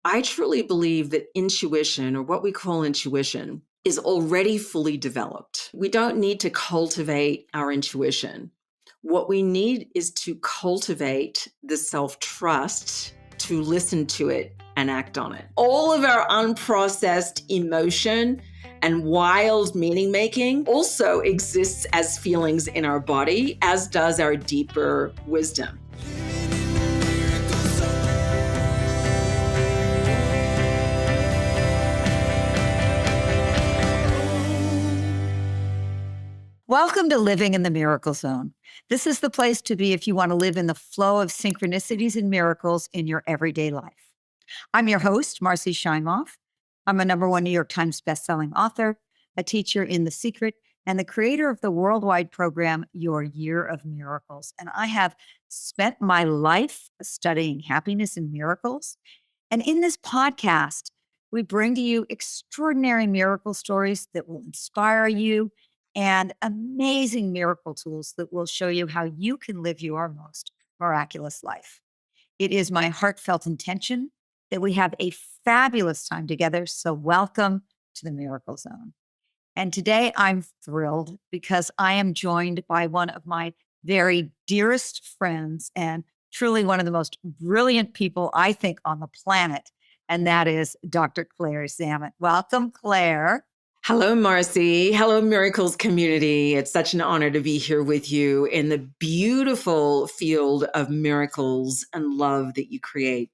I truly believe that intuition, or what we call intuition, is already fully developed. We don't need to cultivate our intuition. What we need is to cultivate the self-trust to listen to it and act on it. All of our unprocessed emotion and wild meaning making also exists as feelings in our body, as does our deeper wisdom. Welcome to Living in the Miracle Zone. This is the place to be if you want to live in the flow of synchronicities and miracles in your everyday life. I'm your host, Marci Shimoff. I'm a #1 New York Times bestselling author, a teacher in The Secret, and the creator of the worldwide program, Your Year of Miracles. And I have spent my life studying happiness and miracles. And in this podcast, we bring to you extraordinary miracle stories that will inspire you and amazing miracle tools that will show you how you can live your most miraculous life. It is my heartfelt intention that we have a fabulous time together. So welcome to the Miracle Zone. And today I'm thrilled because I am joined by one of my very dearest friends and truly one of the most brilliant people I think on the planet. And that is Dr. Claire Zammit. Welcome, Claire. Hello, Marci. Hello, Miracles community. It's such an honor to be here with you in the beautiful field of miracles and love that you create.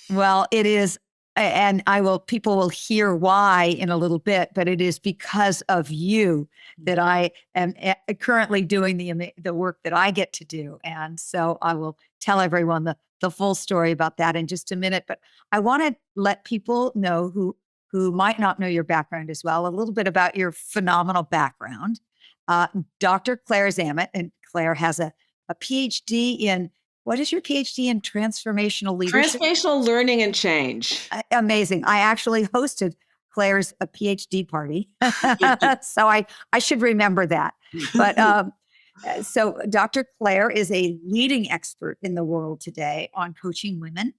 Well, it is, and people will hear why in a little bit, but it is because of you that I am currently doing the work that I get to do. And so I will tell everyone the full story about that in just a minute. But I want to let people know who might not know your background as well, a little bit about your phenomenal background. Dr. Claire Zammit, and Claire has a PhD in, what is your PhD in? Transformational leadership? Transformational learning and change. Amazing. I actually hosted Claire's a PhD party. So I should remember that. But so Dr. Claire is a leading expert in the world today on coaching women.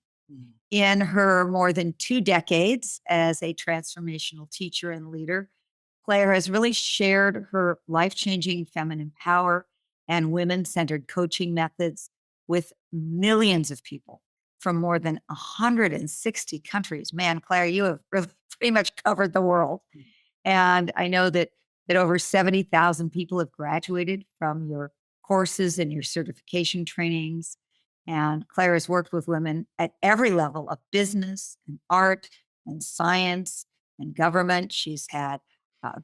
In her more than 2 decades as a transformational teacher and leader, Claire has really shared her life-changing feminine power and women-centered coaching methods with millions of people from more than 160 countries. Man, Claire, you have really pretty much covered the world. And I know that over 70,000 people have graduated from your courses and your certification trainings. And Claire has worked with women at every level of business and art and science and government. She's had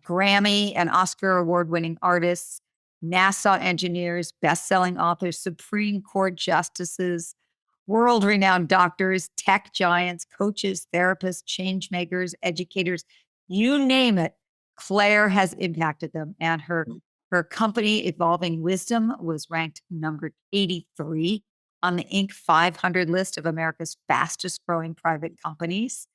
Grammy and Oscar award-winning artists, NASA engineers, best-selling authors, Supreme Court justices, world-renowned doctors, tech giants, coaches, therapists, change makers, educators, you name it. Claire has impacted them. And her company, Evolving Wisdom, was ranked number 83 on the Inc. 500 list of America's fastest growing private companies.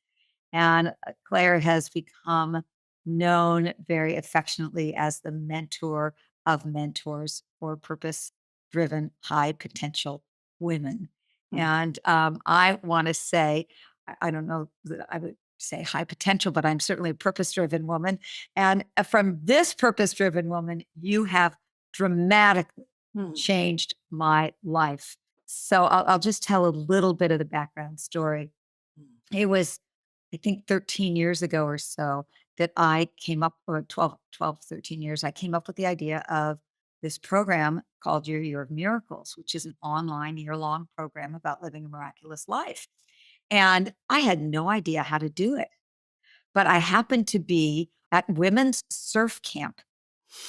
And Claire has become known very affectionately as the mentor of mentors for purpose-driven, high potential women. And I want to say, I don't know that I would say high potential, but I'm certainly a purpose-driven woman. And from this purpose-driven woman, you have dramatically changed my life. So I'll just tell a little bit of the background story. It was, I think, 13 years ago or so that I came up, or 12, 13 years, I came up with the idea of this program called Your Year of Miracles, which is an online year-long program about living a miraculous life. And I had no idea how to do it. But I happened to be at women's surf camp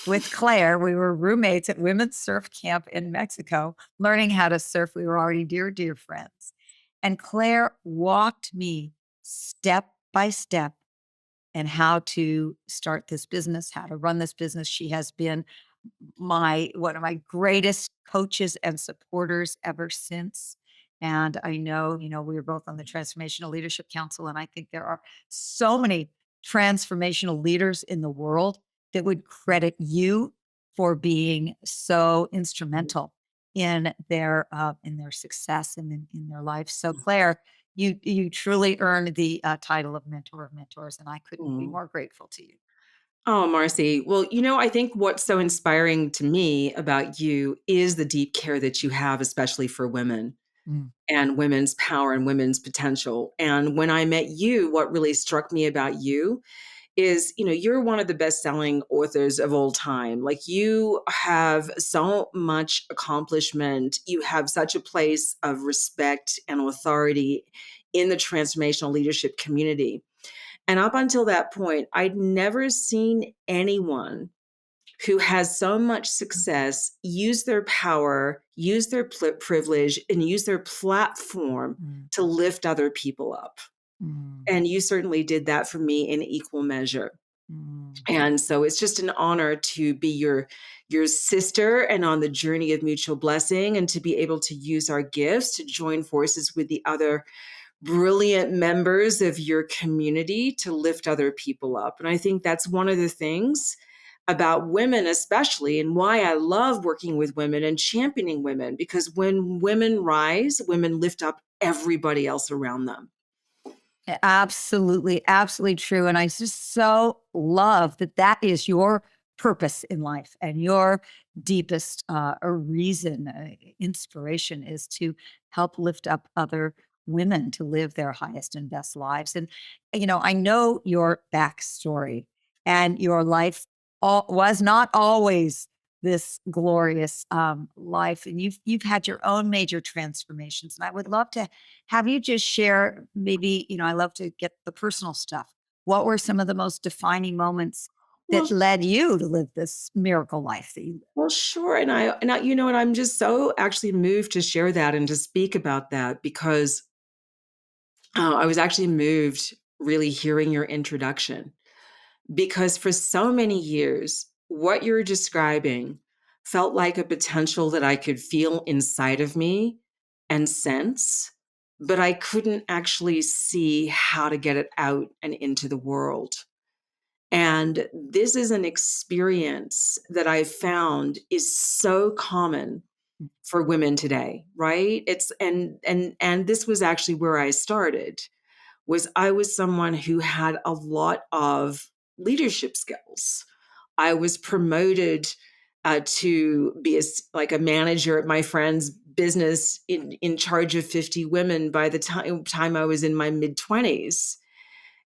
with Claire. We were roommates at women's surf camp in Mexico, learning how to surf. We were already dear, dear friends. And Claire walked me step by step in how to start this business, how to run this business. She has been one of my greatest coaches and supporters ever since. And I know, we were both on the Transformational Leadership Council, and I think there are so many transformational leaders in the world that would credit you for being so instrumental in their success and in their life. So Claire, You truly earned the title of mentor of mentors, and I couldn't be Mm. more grateful to you. Oh, Marci. Well, I think what's so inspiring to me about you is the deep care that you have, especially for women Mm, and women's power and women's potential. And when I met you, what really struck me about you is, you're one of the best-selling authors of all time. Like, you have so much accomplishment. You have such a place of respect and authority in the transformational leadership community. And up until that point, I'd never seen anyone who has so much success use their power, use their privilege, and use their platform mm, to lift other people up. mm, And you certainly did that for me in equal measure. mm. And so it's just an honor to be your sister and on the journey of mutual blessing, and to be able to use our gifts to join forces with the other brilliant members of your community to lift other people up. And I think that's one of the things about women, especially, and why I love working with women and championing women, because when women rise, women lift up everybody else around them. Absolutely, absolutely true. And I just so love that that is your purpose in life, and your deepest reason, inspiration is to help lift up other women to live their highest and best lives. And, I know your backstory, and your life was not always this glorious life. And you've had your own major transformations. And I would love to have you just share, maybe, I love to get the personal stuff. What were some of the most defining moments Well, that led you to live this miracle life that you well, sure. And and I'm just so actually moved to share that and to speak about that, because I was actually moved really hearing your introduction, because for so many years, what you're describing felt like a potential that I could feel inside of me and sense, but I couldn't actually see how to get it out and into the world. And this is an experience that I found is so common for women today, right? It's and this was actually where I started. Was I was someone who had a lot of leadership skills. I was promoted to be like a manager at my friend's business in charge of 50 women by the time I was in my mid 20s.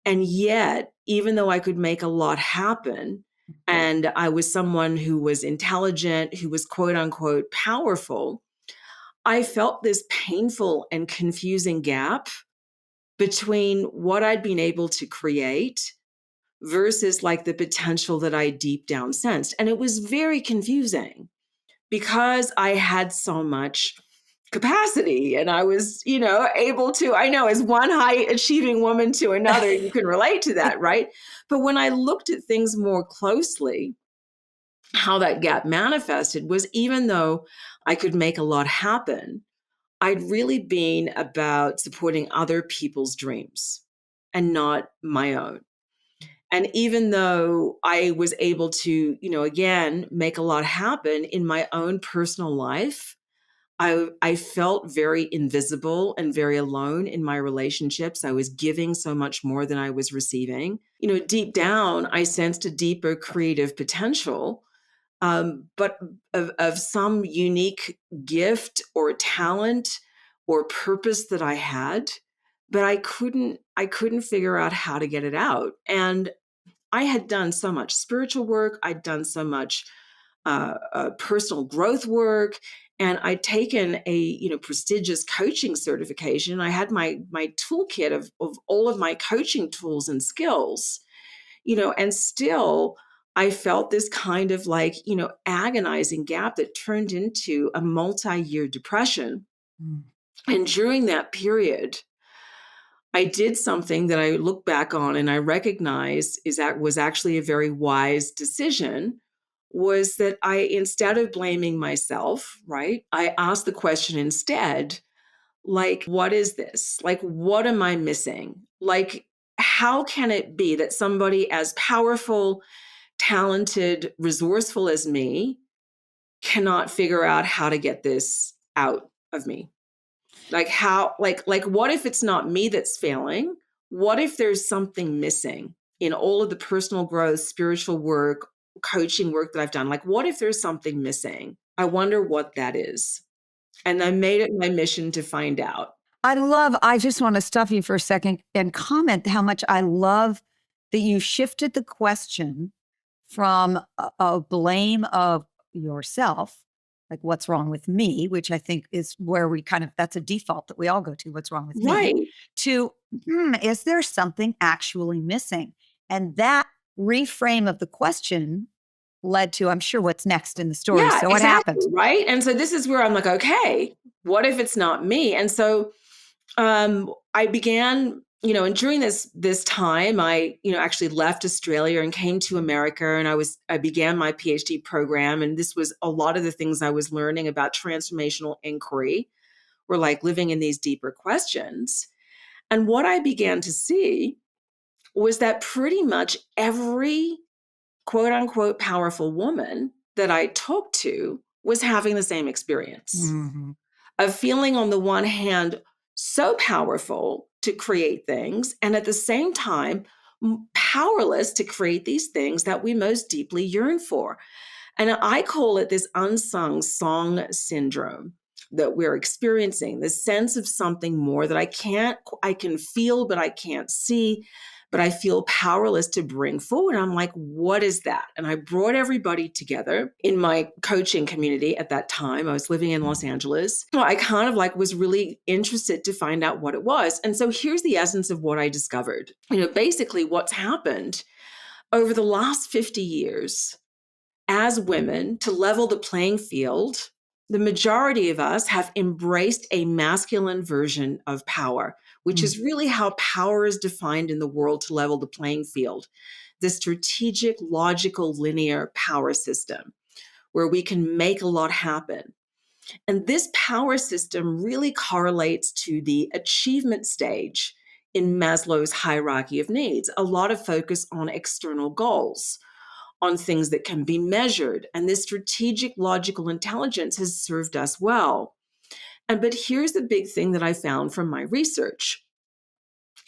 And yet, even though I could make a lot happen, and I was someone who was intelligent, who was quote unquote powerful, I felt this painful and confusing gap between what I'd been able to create versus like the potential that I deep down sensed. And it was very confusing because I had so much capacity, and I was, able to, I know, as one high achieving woman to another, you can relate to that, right? But when I looked at things more closely, how that gap manifested was, even though I could make a lot happen, I'd really been about supporting other people's dreams and not my own. And even though I was able to, again, make a lot happen in my own personal life, I felt very invisible and very alone in my relationships. I was giving so much more than I was receiving. Deep down, I sensed a deeper creative potential, but of some unique gift or talent or purpose that I had, but I couldn't figure out how to get it out. And I had done so much spiritual work. I'd done so much personal growth work, and I'd taken a prestigious coaching certification. I had my toolkit of all of my coaching tools and skills, and still I felt this kind of like agonizing gap that turned into a multi-year depression. Mm, And during that period, I did something that I look back on and I recognize is that was actually a very wise decision, was that I, instead of blaming myself, right, I asked the question instead, like, what is this? Like, what am I missing? Like, how can it be that somebody as powerful, talented, resourceful as me cannot figure out how to get this out of me? Like how, like what if it's not me that's failing? What if there's something missing in all of the personal growth, spiritual work, coaching work that I've done? Like, what if there's something missing? I wonder what that is. And I made it my mission to find out. I just want to stop you for a second and comment how much I love that you shifted the question from a blame of yourself, like what's wrong with me, which I think is where we kind of, that's a default that we all go to, what's wrong with me, Right. to, is there something actually missing? And that reframe of the question led to, I'm sure, what's next in the story. Yeah, So what exactly. happened? Right. And so this is where I'm like, okay, what if it's not me? And so I began, and during this time, I, actually left Australia and came to America, and I began my PhD program, and this was a lot of the things I was learning about transformational inquiry were like living in these deeper questions. And what I began to see was that pretty much every quote unquote powerful woman that I talked to was having the same experience Mm-hmm. of feeling, on the one hand, so powerful to create things, and at the same time, powerless to create these things that we most deeply yearn for. And I call it this unsung song syndrome that we're experiencing, this sense of something more that I can feel, but I can't see, but I feel powerless to bring forward. I'm like, what is that? And I brought everybody together in my coaching community at that time. I was living in Los Angeles. I kind of was really interested to find out what it was. And so here's the essence of what I discovered. Basically what's happened over the last 50 years as women to level the playing field. The majority of us have embraced a masculine version of power, which is really how power is defined in the world to level the playing field. The strategic, logical, linear power system where we can make a lot happen. And this power system really correlates to the achievement stage in Maslow's hierarchy of needs. A lot of focus on external goals, on things that can be measured. And this strategic logical intelligence has served us well. But here's the big thing that I found from my research.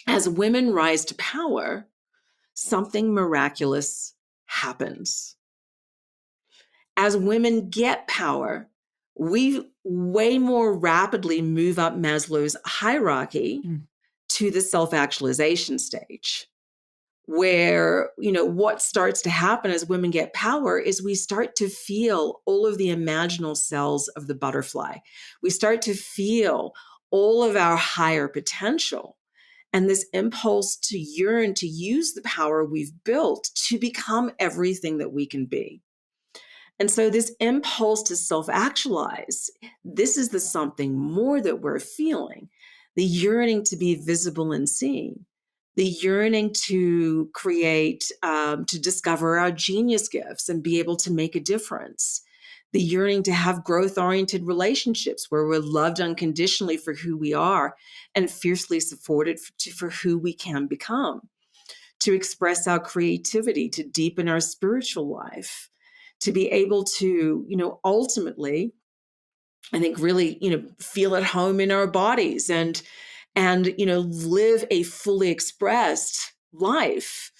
As women rise to power, something miraculous happens. As women get power, we way more rapidly move up Maslow's hierarchy to the self-actualization stage, where, what starts to happen as women get power is we start to feel all of the imaginal cells of the butterfly. We start to feel all of our higher potential and this impulse to yearn to use the power we've built to become everything that we can be. And so this impulse to self-actualize, this is the something more that we're feeling, the yearning to be visible and seen, the yearning to create, to discover our genius gifts and be able to make a difference, the yearning to have growth-oriented relationships where we're loved unconditionally for who we are and fiercely supported for who we can become, to express our creativity, to deepen our spiritual life, to be able to, ultimately, I think really, feel at home in our bodies and live a fully expressed life.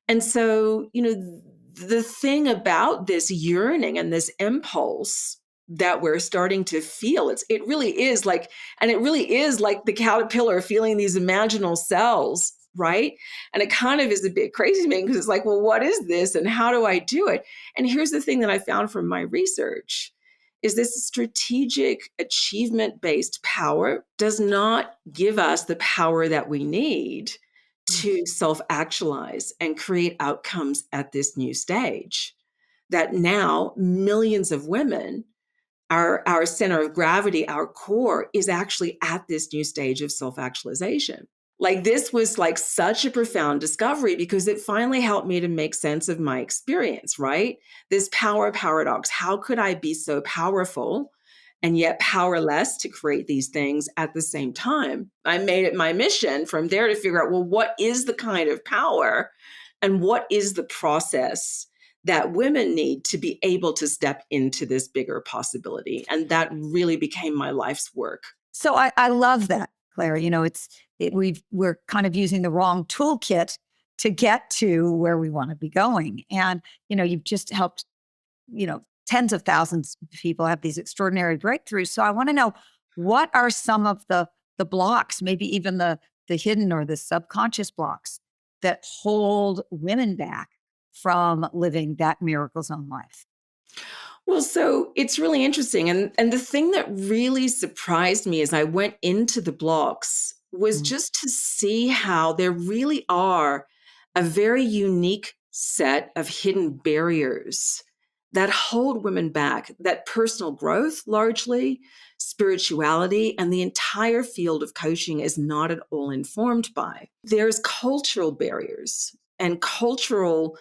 And so, the thing about this yearning and this impulse that we're starting to feel, it really is like the caterpillar feeling these imaginal cells, right? And it kind of is a bit crazy to me because it's like, well, what is this and how do I do it? And here's the thing that I found from my research is this strategic achievement-based power does not give us the power that we need to self-actualize and create outcomes at this new stage. That now millions of women, our center of gravity, our core is actually at this new stage of self-actualization. This was such a profound discovery because it finally helped me to make sense of my experience, right? This power paradox. How could I be so powerful and yet powerless to create these things at the same time? I made it my mission from there to figure out, well, what is the kind of power and what is the process that women need to be able to step into this bigger possibility? And that really became my life's work. So I love that, Claire. We're kind of using the wrong toolkit to get to where we want to be going. And, you've just helped, tens of thousands of people have these extraordinary breakthroughs. So I want to know, what are some of the blocks, maybe even the hidden or the subconscious blocks that hold women back from living that miracle zone life? Well, so it's really interesting. And the thing that really surprised me as I went into the blocks was Mm. just to see how there really are a very unique set of hidden barriers that hold women back, that personal growth, largely spirituality, and the entire field of coaching is not at all informed by. There's cultural barriers and cultural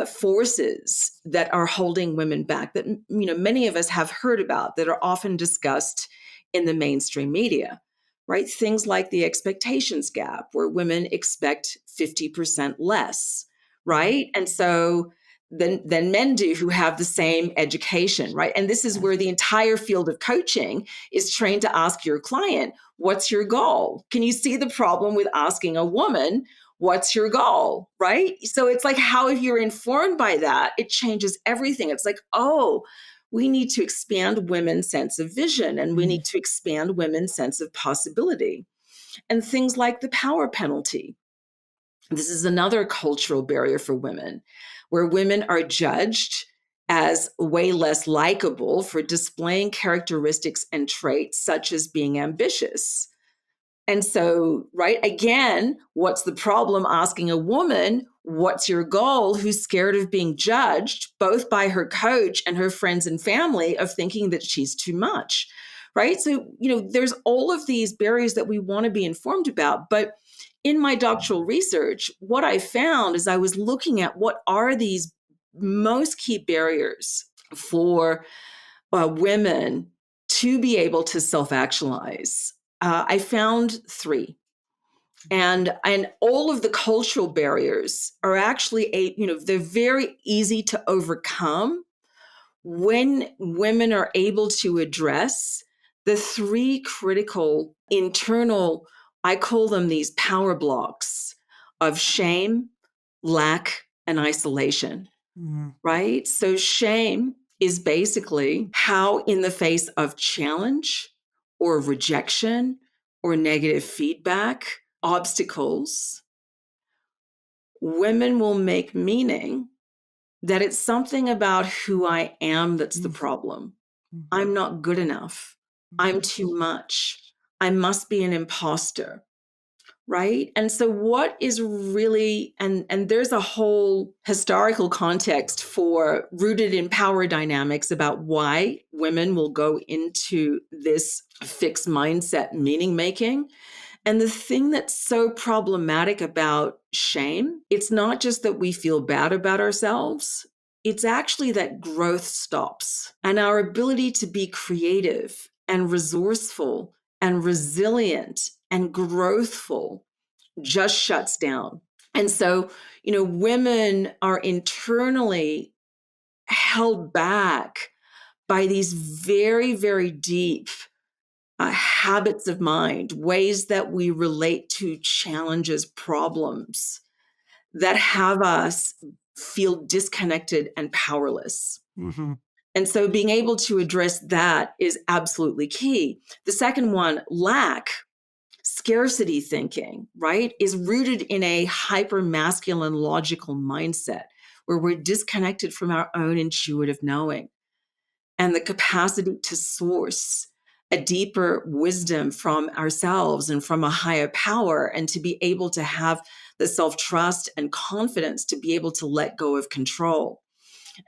forces that are holding women back that many of us have heard about, that are often discussed in the mainstream media, right? Things like the expectations gap, where women expect 50% less, right? And so than men do, who have the same education, right? And this is where the entire field of coaching is trained to ask your client, what's your goal? Can you see the problem with asking a woman, what's your goal? Right? So it's like, how, if you're informed by that, it changes everything. It's like, oh, we need to expand women's sense of vision, and we need to expand women's sense of possibility. And things like the power penalty. This is another cultural barrier for women, where women are judged as way less likable for displaying characteristics and traits such as being ambitious. And so, right, again, what's the problem asking a woman, what's your goal, who's scared of being judged, both by her coach and her friends and family, of thinking that she's too much, right? So, there's all of these barriers that we want to be informed about. But in my doctoral research, what I found is I was looking at what are these most key barriers for women to be able to self-actualize. I found three. And all of the cultural barriers are actually they're very easy to overcome when women are able to address the three critical internal, I call them these power blocks of shame, lack, and isolation. Mm-hmm. Right? So shame is basically how, in the face of challenge or rejection or negative feedback, obstacles, women will make meaning that it's something about who I am that's the problem. I'm not good enough. I'm too much. I must be an imposter. Right? And so what is really, and there's a whole historical context for, rooted in power dynamics, about why women will go into this fixed mindset meaning making. And the thing that's so problematic about shame, it's not just that we feel bad about ourselves, it's actually that growth stops, and our ability to be creative and resourceful and resilient and growthful just shuts down. And so, women are internally held back by these very, very deep habits of mind, ways that we relate to challenges, problems, that have us feel disconnected and powerless. Mm-hmm. And so being able to address that is absolutely key. The second one, lack, scarcity thinking, right, is rooted in a hyper masculine logical mindset where we're disconnected from our own intuitive knowing and the capacity to source a deeper wisdom from ourselves and from a higher power, and to be able to have the self-trust and confidence to be able to let go of control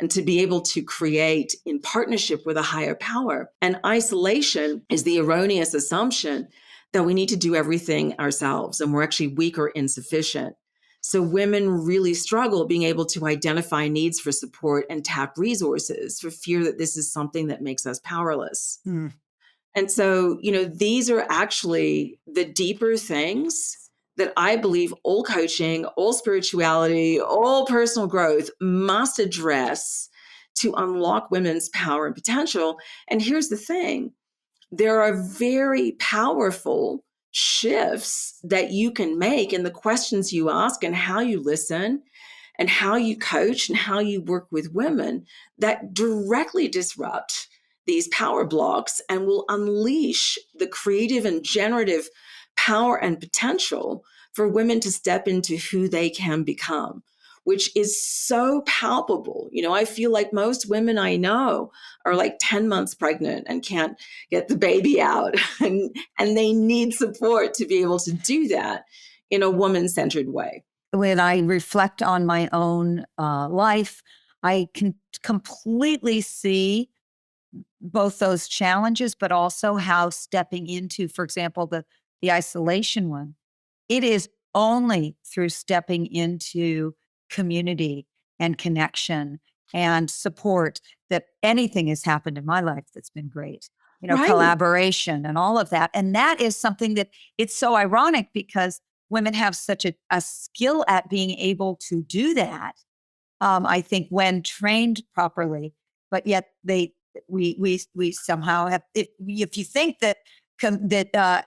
and to be able to create in partnership with a higher power. And isolation is the erroneous assumption that we need to do everything ourselves and we're actually weak or insufficient. So women really struggle being able to identify needs for support and tap resources for fear that this is something that makes us powerless. Mm. And so, these are actually the deeper things that I believe all coaching, all spirituality, all personal growth must address to unlock women's power and potential. And here's the thing. there are very powerful shifts that you can make in the questions you ask and how you listen and how you coach and how you work with women that directly disrupt these power blocks and will unleash the creative and generative power and potential for women to step into who they can become, which is so palpable. I feel like most women I know are like 10 months pregnant and can't get the baby out, and they need support to be able to do that in a woman-centered way. When I reflect on my own life, I can completely see both those challenges, but also how stepping into, for example, the isolation one, it is only through stepping into community and connection and support that anything has happened in my life that's been great. Right. Collaboration and all of that. And that is something that it's so ironic because women have such a skill at being able to do that. I think when trained properly, but yet we somehow have, if you think that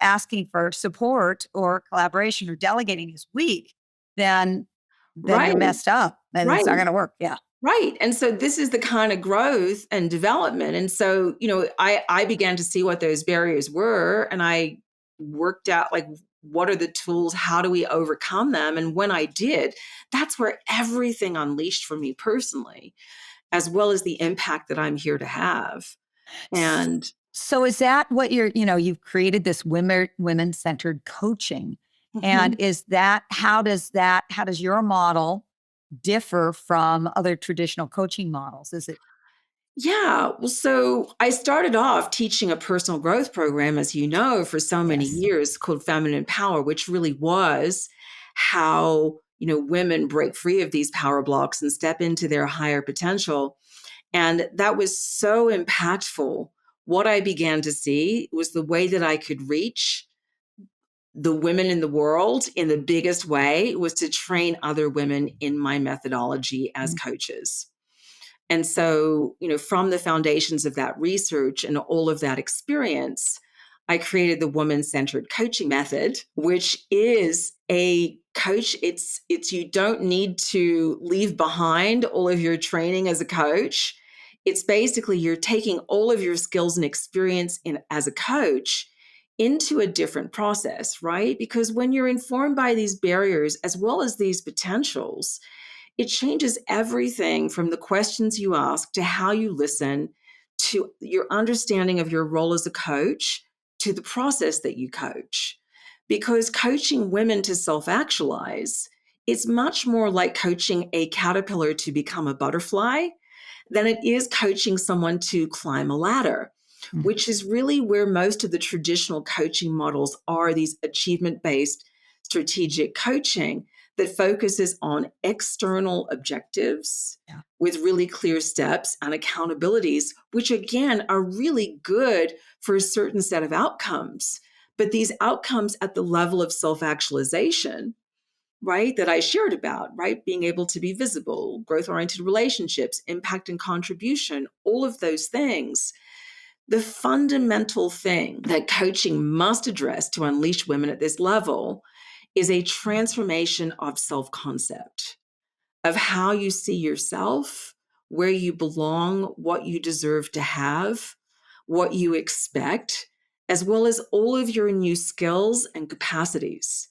asking for support or collaboration or delegating is weak, then Right. you're messed up and Right. it's not going to work. Yeah. Right. And so this is the kind of growth and development. And so, I began to see what those barriers were, and I worked out, like, what are the tools? How do we overcome them? And when I did, that's where everything unleashed for me personally, as well as the impact that I'm here to have. S- And So is that what you've created this women-centered coaching? And Mhm. how does your model differ from other traditional coaching models? Is it Yeah. Well, so I started off teaching a personal growth program, as you know, for so many Yes. years called Feminine Power, which really was how, women break free of these power blocks and step into their higher potential. And that was so impactful. What I began to see was the way that I could reach the women in the world in the biggest way was to train other women in my methodology as coaches. And so, from the foundations of that research and all of that experience, I created the woman-centered coaching method, which is a coach. It's you don't need to leave behind all of your training as a coach. It's basically you're taking all of your skills and experience as a coach into a different process, right? Because when you're informed by these barriers as well as these potentials, it changes everything from the questions you ask to how you listen to your understanding of your role as a coach to the process that you coach. Because coaching women to self actualize, it's much more like coaching a caterpillar to become a butterfly than it is coaching someone to climb a ladder, Mhm. which is really where most of the traditional coaching models are, these achievement based strategic coaching that focuses on external objectives Yeah. with really clear steps and accountabilities, which again are really good for a certain set of outcomes. But these outcomes at the level of self actualization, right, that I shared about, right, being able to be visible, growth oriented relationships, impact and contribution, all of those things. The fundamental thing that coaching must address to unleash women at this level is a transformation of self concept, of how you see yourself, where you belong, what you deserve to have, what you expect, as well as all of your new skills and capacities.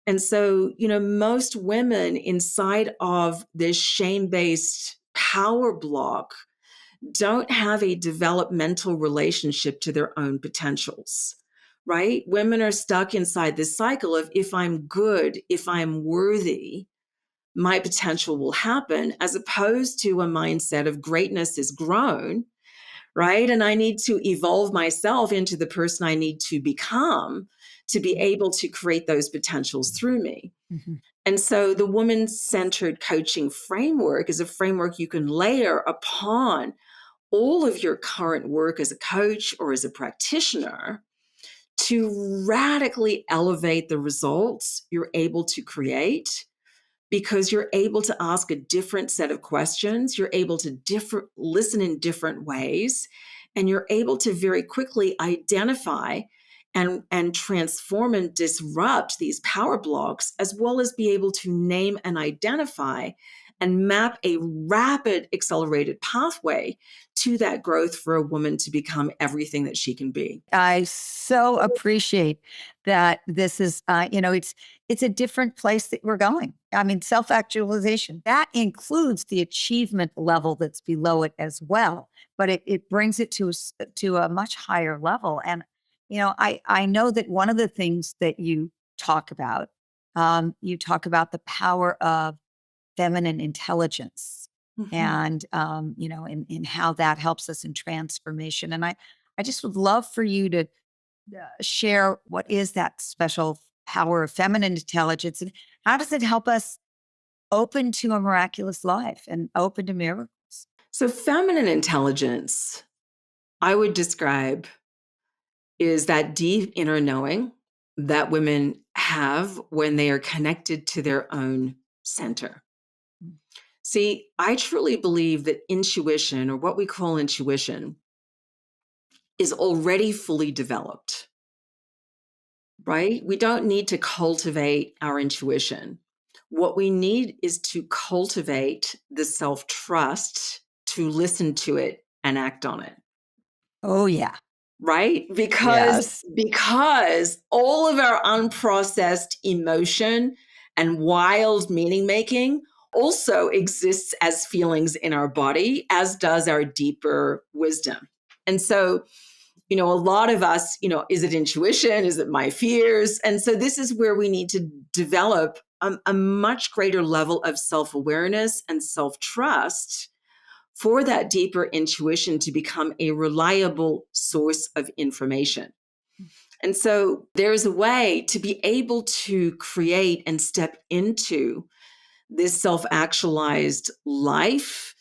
And so, most women inside of this shame based power block don't have a developmental relationship to their own potentials, right? Women are stuck inside this cycle of if I'm good, if I'm worthy, my potential will happen, as opposed to a mindset of greatness is grown, right? And I need to evolve myself into the person I need to become to be able to create those potentials through me. Mhm. And so the woman centered coaching framework is a framework you can layer upon all of your current work as a coach or as a practitioner to radically elevate the results you're able to create, because you're able to ask a different set of questions. You're able to listen in different ways. and you're able to very quickly identify and transform and disrupt these power blocks, as well as be able to name and identify and map a rapid accelerated pathway to that growth for a woman to become everything that she can be. I so appreciate that this is, it's a different place that we're going. I mean, self-actualization, that includes the achievement level that's below it as well, but it brings it to a much higher level. And, I know that one of the things that you talk about the power of feminine intelligence Mhm. and in how that helps us in transformation. And I just would love for you to share what is that special power of feminine intelligence and how does it help us open to a miraculous life and open to miracles? So, feminine intelligence, I would describe, is that deep inner knowing that women have when they are connected to their own center. See, I truly believe that intuition, or what we call intuition, is already fully developed, right? We don't need to cultivate our intuition. What we need is to cultivate the self trust to listen to it and act on it. Oh yeah. Right? Because Yes. because all of our unprocessed emotion and wild meaning making also exists as feelings in our body, as does our deeper wisdom. And so, a lot of us, is it intuition? Is it my fears? And so this is where we need to develop a much greater level of self-awareness and self-trust for that deeper intuition to become a reliable source of information. And so there's a way to be able to create and step into this self-actualized life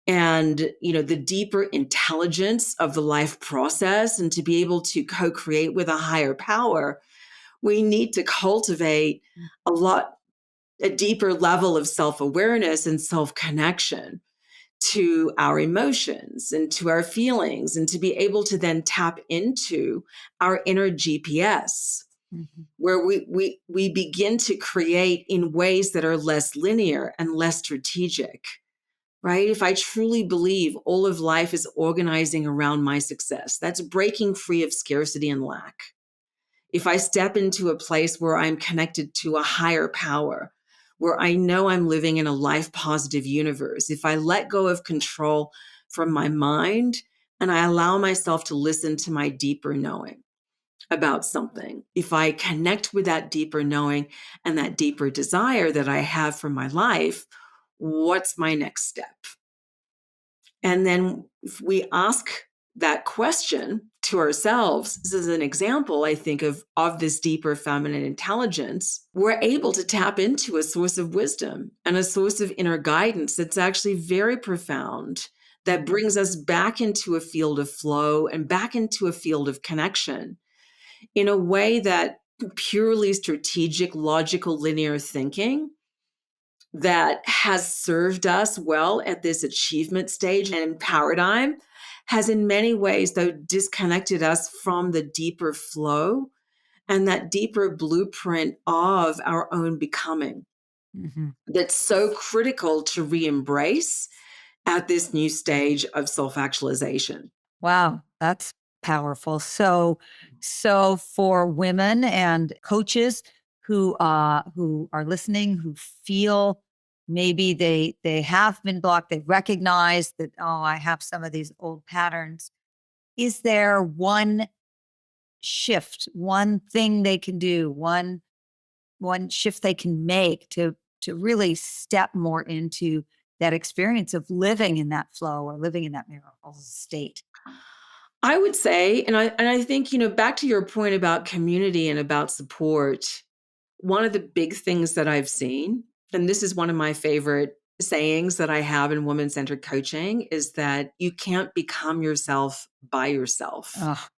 and the deeper intelligence of the life process, and to be able to co-create with a higher power. We need to cultivate a deeper level of self-awareness and self-connection to our emotions and to our feelings, and to be able to then tap into our inner GPS, Mhm. where we begin to create in ways that are less linear and less strategic, right? If I truly believe all of life is organizing around my success, that's breaking free of scarcity and lack. If I step into a place where I'm connected to a higher power, where I know I'm living in a life positive universe, if I let go of control from my mind and I allow myself to listen to my deeper knowing about something, if I connect with that deeper knowing and that deeper desire that I have for my life, what's my next step? And then if we ask that question to ourselves, this is an example, I think, of this deeper feminine intelligence, we're able to tap into a source of wisdom and a source of inner guidance that's actually very profound, that brings us back into a field of flow and back into a field of connection in a way that purely strategic, logical, linear thinking that has served us well at this achievement stage and paradigm has in many ways, though, disconnected us from the deeper flow and that deeper blueprint of our own becoming Mhm. that's so critical to re-embrace at this new stage of self-actualization. Wow, that's powerful. So for women and coaches who are listening, who feel maybe they have been blocked, they recognize that, oh, I have some of these old patterns. Is there one shift, one thing they can do, one shift they can make to really step more into that experience of living in that flow or living in that miracle state? I would say, and I think, back to your point about community and about support, one of the big things that I've seen, and this is one of my favorite sayings that I have in woman centered coaching, is that you can't become yourself by yourself. Oh,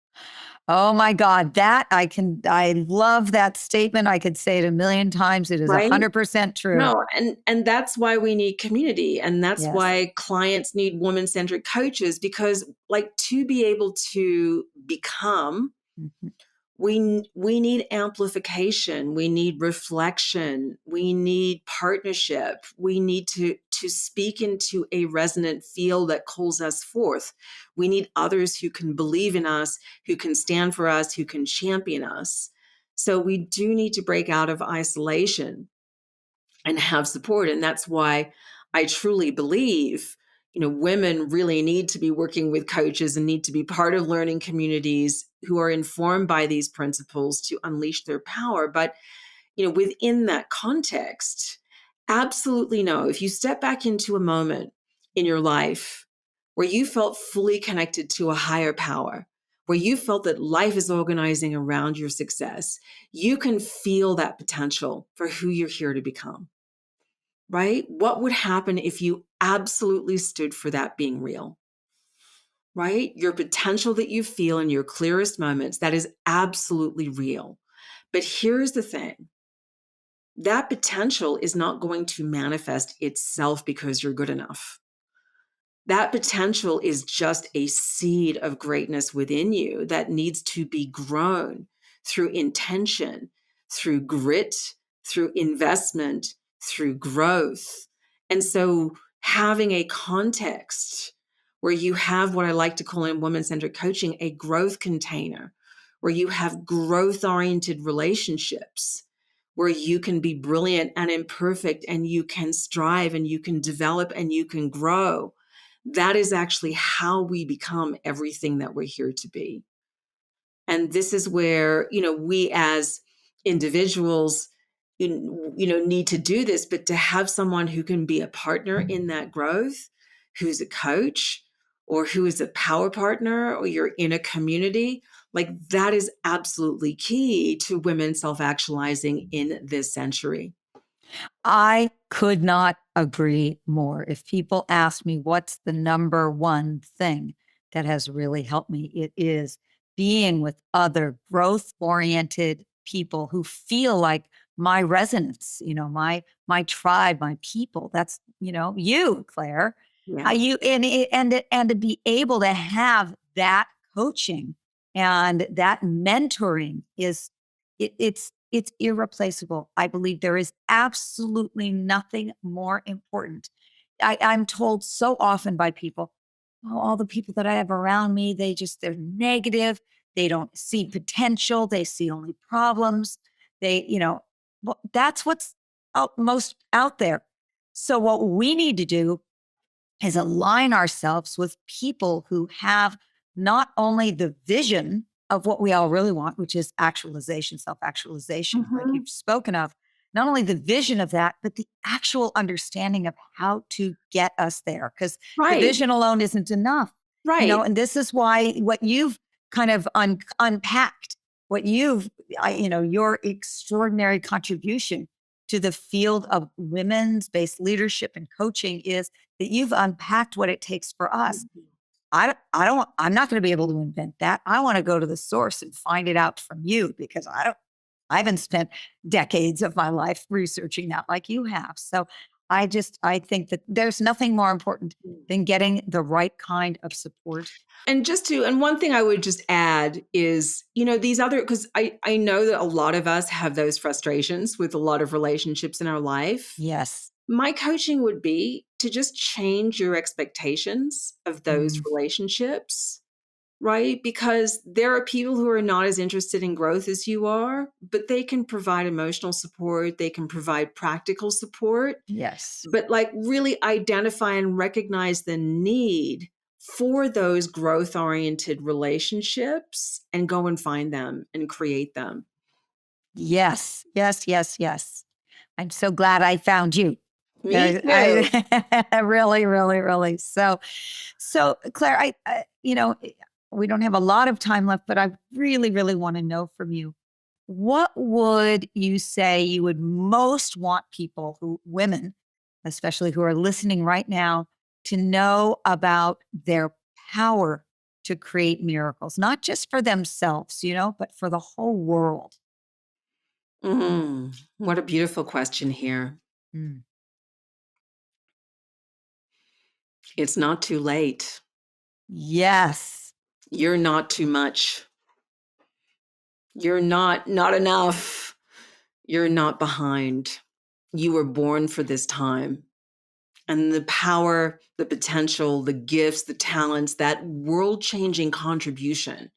Oh my God, I love that statement. I could say it a million times. It is right? 100% true. No, and that's why we need community, and that's Yes. why clients need woman-centric coaches, because like to be able to become, Mhm. we need amplification, we need reflection, we need partnership, we need to speak into a resonant field that calls us forth. We need others who can believe in us, who can stand for us, who can champion us. So we do need to break out of isolation and have support. And that's why I truly believe, women really need to be working with coaches and need to be part of learning communities who are informed by these principles to unleash their power. But, within that context, absolutely no. If you step back into a moment in your life where you felt fully connected to a higher power, where you felt that life is organizing around your success, you can feel that potential for who you're here to become. Right? What would happen if you absolutely stood for that being real? Right? Your potential that you feel in your clearest moments, that is absolutely real. But here's the thing, that potential is not going to manifest itself because you're good enough. That potential is just a seed of greatness within you that needs to be grown through intention, through grit, through investment, through growth. And so having a context where you have what I like to call in woman-centered coaching, a growth container, where you have growth-oriented relationships, where you can be brilliant and imperfect and you can strive and you can develop and you can grow. That is actually how we become everything that we're here to be. And this is where, we as individuals, need to do this, but to have someone who can be a partner in that growth, who's a coach or who is a power partner, or you're in a community, like that is absolutely key to women self-actualizing in this century. I could not agree more. If people ask me what's the number one thing that has really helped me, it is being with other growth oriented people who feel like my resonance, my tribe, my people. That's, you, Claire. Yeah. You and to be able to have that coaching and that mentoring is it's irreplaceable. I believe there is absolutely nothing more important. I'm told so often by people, oh, all the people that I have around me, they're negative. They don't see potential. They see only problems. Well, that's what's most out there. So what we need to do is align ourselves with people who have not only the vision of what we all really want, which is actualization, self-actualization, like Mhm. you've spoken of, not only the vision of that, but the actual understanding of how to get us there. Because the Right. vision alone isn't enough, Right. and this is why what you've kind of unpacked, your extraordinary contribution to the field of women's based leadership and coaching is that you've unpacked what it takes for us. I'm not going to be able to invent that. I want to go to the source and find it out from you because I haven't spent decades of my life researching that like you have. So I think that there's nothing more important than getting the right kind of support. And one thing I would just add is, these other, because I know that a lot of us have those frustrations with a lot of relationships in our life. Yes. My coaching would be to just change your expectations of those Mm, relationships, right? Because there are people who are not as interested in growth as you are, but they can provide emotional support, they can provide practical support, yes. but like really identify and recognize the need for those growth oriented relationships and go and find them and create them. Yes. Yes. Yes. Yes. I'm so glad I found you. Me too. I really, really, really. So Claire, we don't have a lot of time left, but I really, really want to know from you. What would you say you would most want women, especially who are listening right now, to know about their power to create miracles, not just for themselves, but for the whole world? What a beautiful question here. Mm. It's not too late. Yes. You're not too much. You're not enough. You're not behind. You were born for this time. And the power, the potential, the gifts, the talents, that world-changing contribution.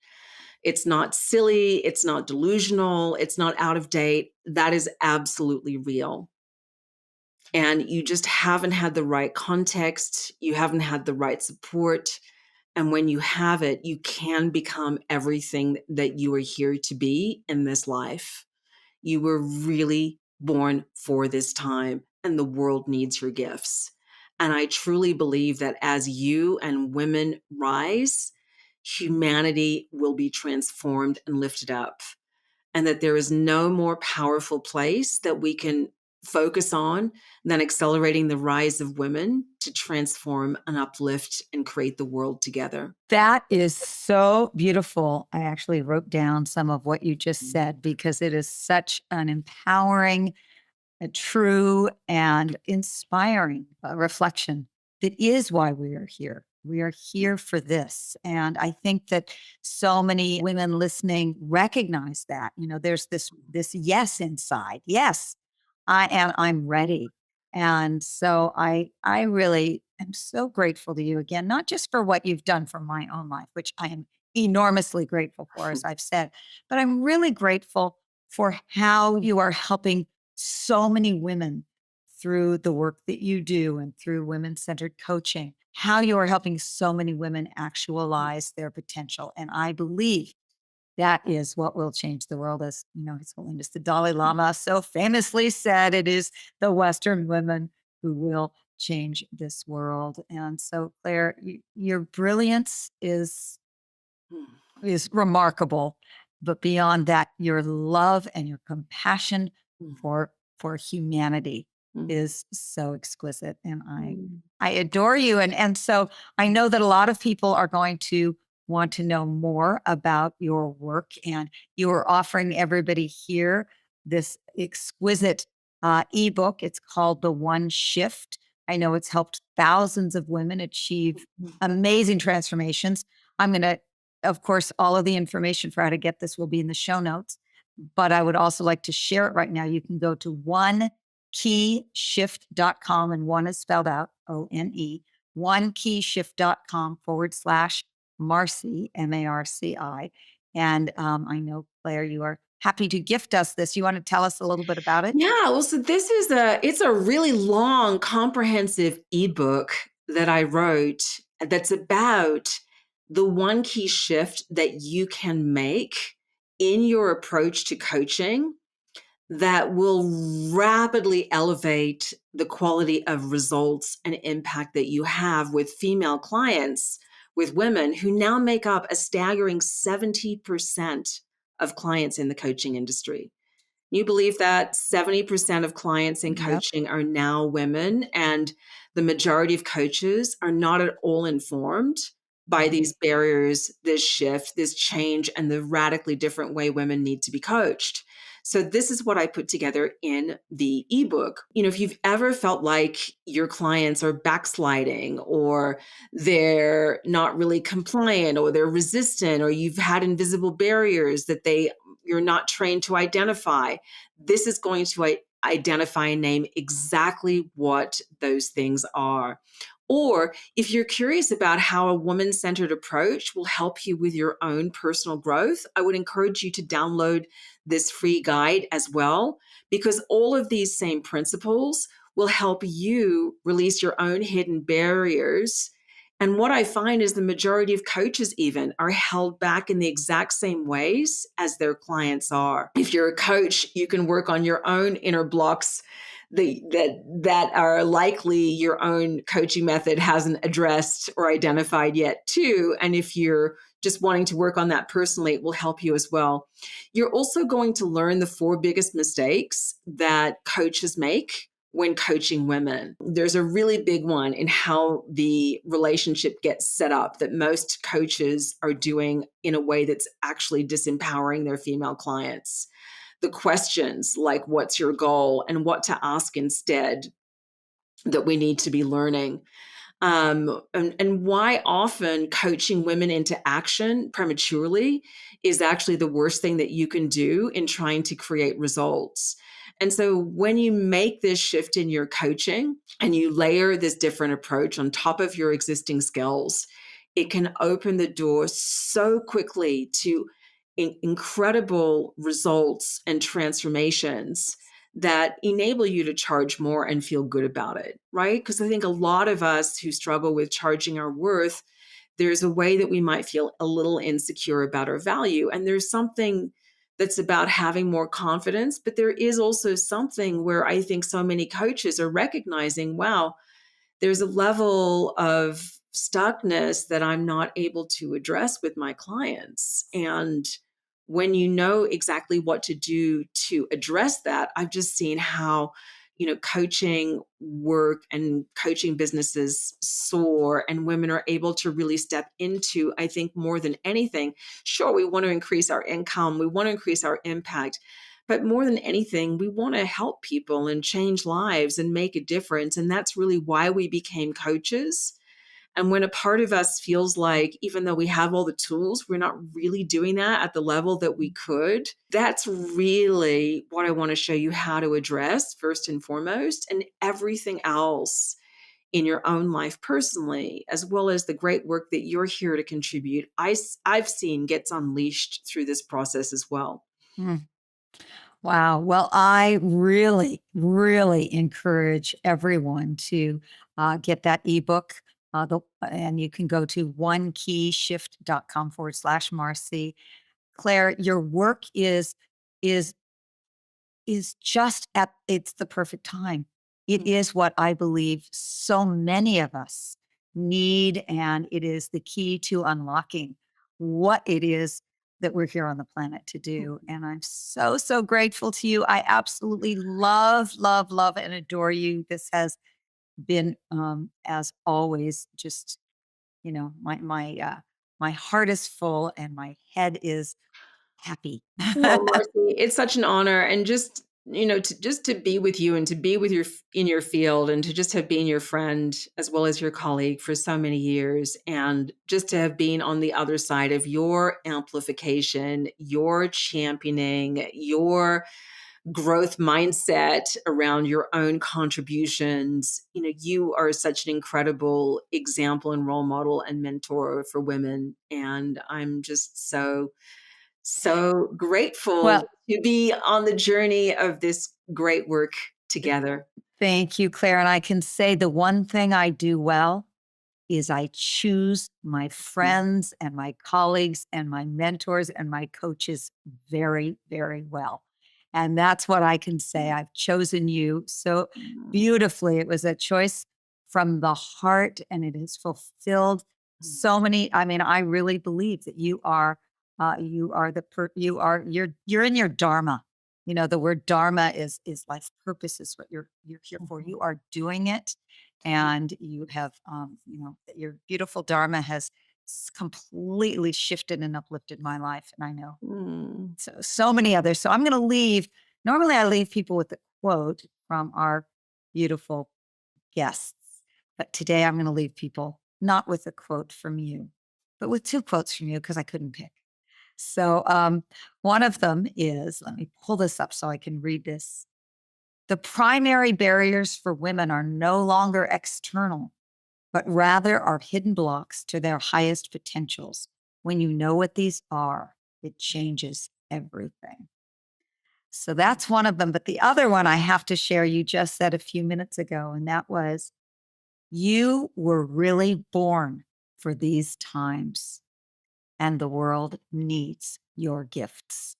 It's not silly. It's not delusional. It's not out of date. That is absolutely real. And you just haven't had the right context. You haven't had the right support. And when you have it, you can become everything that you are here to be in this life. You were really born for this time, and the world needs your gifts. And I truly believe that as you and women rise, humanity will be transformed and lifted up, and that there is no more powerful place that we can focus on than accelerating the rise of women to transform and uplift and create the world together. That is so beautiful. I actually wrote down some of what you just said because it is such an empowering, a true and inspiring reflection. That is why we are here. We are here for this. And I think that so many women listening recognize that. There's this yes inside. Yes, I'm ready. And so I really am so grateful to you again, not just for what you've done for my own life, which I am enormously grateful for, as I've said, but I'm really grateful for how you are helping so many women through the work that you do and through women-centered coaching, how you are helping so many women actualize their potential. And I believe that is what will change the world. As His Holiness the Dalai Lama so famously said, it is the Western women who will change this world. And so, Claire, your brilliance is remarkable. But beyond that, your love and your compassion for humanity is so exquisite. And I adore you. And so I know that a lot of people are going to want to know more about your work. And you are offering everybody here this exquisite ebook. It's called The One Shift. I know it's helped thousands of women achieve amazing transformations. I'm going to, of course, all of the information for how to get this will be in the show notes, but I would also like to share it right now. You can go to onekeyshift.com, and one is spelled out ONE, onekeyshift.com/Marci, Marci. And I know, Claire, you are happy to gift us this. You want to tell us a little bit about it? Yeah, well, so it's a really long, comprehensive ebook that I wrote that's about the one key shift that you can make in your approach to coaching that will rapidly elevate the quality of results and impact that you have with female clients, with women who now make up a staggering 70% of clients in the coaching industry. You believe that 70% of clients in Yep. coaching are now women, and the majority of coaches are not at all informed by these barriers, this shift, this change, and the radically different way women need to be coached. So this is what I put together in the ebook. If you've ever felt like your clients are backsliding, or they're not really compliant, or they're resistant, or you've had invisible barriers that you're not trained to identify, this is going to identify and name exactly what those things are. Or if you're curious about how a woman-centered approach will help you with your own personal growth, I would encourage you to download this free guide as well, because all of these same principles will help you release your own hidden barriers. And what I find is the majority of coaches even are held back in the exact same ways as their clients are. If you're a coach, you can work on your own inner blocks that are likely your own coaching method hasn't addressed or identified yet too. And if you're just wanting to work on that personally, it will help you as well. You're also going to learn the 4 biggest mistakes that coaches make when coaching women. There's a really big one in how the relationship gets set up that most coaches are doing in a way that's actually disempowering their female clients. The questions like, what's your goal, and what to ask instead, that we need to be learning. And why often coaching women into action prematurely is actually the worst thing that you can do in trying to create results. And so when you make this shift in your coaching and you layer this different approach on top of your existing skills, it can open the door so quickly to incredible results and transformations that enable you to charge more and feel good about it, right? Because I think a lot of us who struggle with charging our worth, there's a way that we might feel a little insecure about our value. And there's something that's about having more confidence, but there is also something where I think so many coaches are recognizing, wow, there's a level of stuckness that I'm not able to address with my clients. And when you know exactly what to do to address that, I've just seen how, coaching work and coaching businesses soar, and women are able to really step into, I think, more than anything. Sure, we want to increase our income, we want to increase our impact, but more than anything, we want to help people and change lives and make a difference. And that's really why we became coaches. And when a part of us feels like, even though we have all the tools, we're not really doing that at the level that we could, that's really what I want to show you how to address first and foremost, and everything else in your own life personally, as well as the great work that you're here to contribute, I've seen gets unleashed through this process as well. Mm. Wow. Well, I really, really encourage everyone to get that ebook. And you can go to onekeyshift.com/Marci. Claire, your work is just at it's the perfect time. It is what I believe so many of us need, and it is the key to unlocking what it is that we're here on the planet to do. And I'm so, so grateful to you. I absolutely love, love, love, and adore you. This has been, as always, just, my heart is full and my head is happy. Well, Marcy, it's such an honor, and just to be with you and to be with in your field, and to just have been your friend as well as your colleague for so many years, and just to have been on the other side of your amplification, your championing, your growth mindset around your own contributions. You are such an incredible example and role model and mentor for women, and I'm just so grateful Well, to be on the journey of this great work together. thank you, Claire. And I can say the one thing I do well is I choose my friends and my colleagues and my mentors and my coaches very, very well. And that's what I can say. I've chosen you so beautifully. It was a choice from the heart, and it has fulfilled so many. I mean, I really believe that you're in your dharma. The word dharma is life purpose, is what you're here for. You are doing it, and you have your beautiful dharma has completely shifted and uplifted my life, and I know Mm. so many others. So I'm going to leave. Normally I leave people with a quote from our beautiful guests, but today I'm going to leave people not with a quote from you, but with two quotes from you, because I couldn't pick. So one of them is, let me pull this up so I can read this. The primary barriers for women are no longer external, but rather are hidden blocks to their highest potentials. When you know what these are, it changes everything. So that's one of them. But the other one I have to share, you just said a few minutes ago, and that was, you were really born for these times, and the world needs your gifts.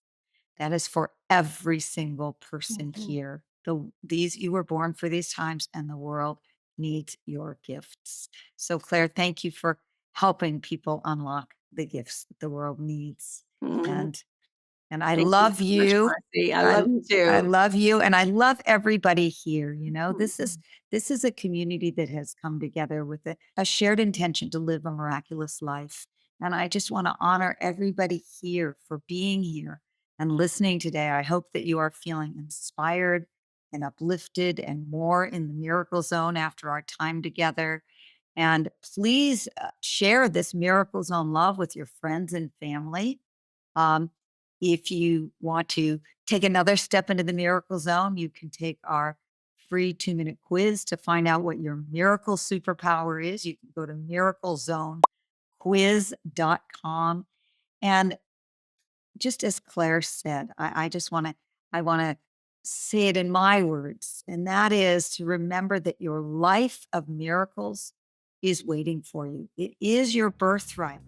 That is for every single person Mhm. here. You were born for these times, and the world needs your gifts. So, Claire, thank you for helping people unlock the gifts that the world needs. Mm. And And I Thank you love so much, you. Marci. I I love you I too. love you, and I love everybody here. You know, this is Mhm. this is a community that has come together with a shared intention to live a miraculous life. And I just want to honor everybody here for being here and listening today. I hope that you are feeling inspired and uplifted and more in the miracle zone after our time together. And please share this miracle zone love with your friends and family. Um, if you want to take another step into the miracle zone, you can take our free 2-minute quiz to find out what your miracle superpower is. You can go to miraclezonequiz.com. And just as Claire said, I just want to, I want to say it in my words, and that is to remember that your life of miracles is waiting for you. It is your birthright.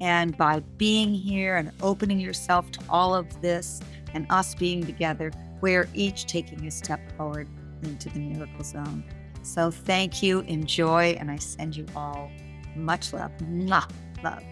And by being here and opening yourself to all of this and us being together, we're each taking a step forward into the miracle zone. So thank you, enjoy, and I send you all much love. Mwah, love.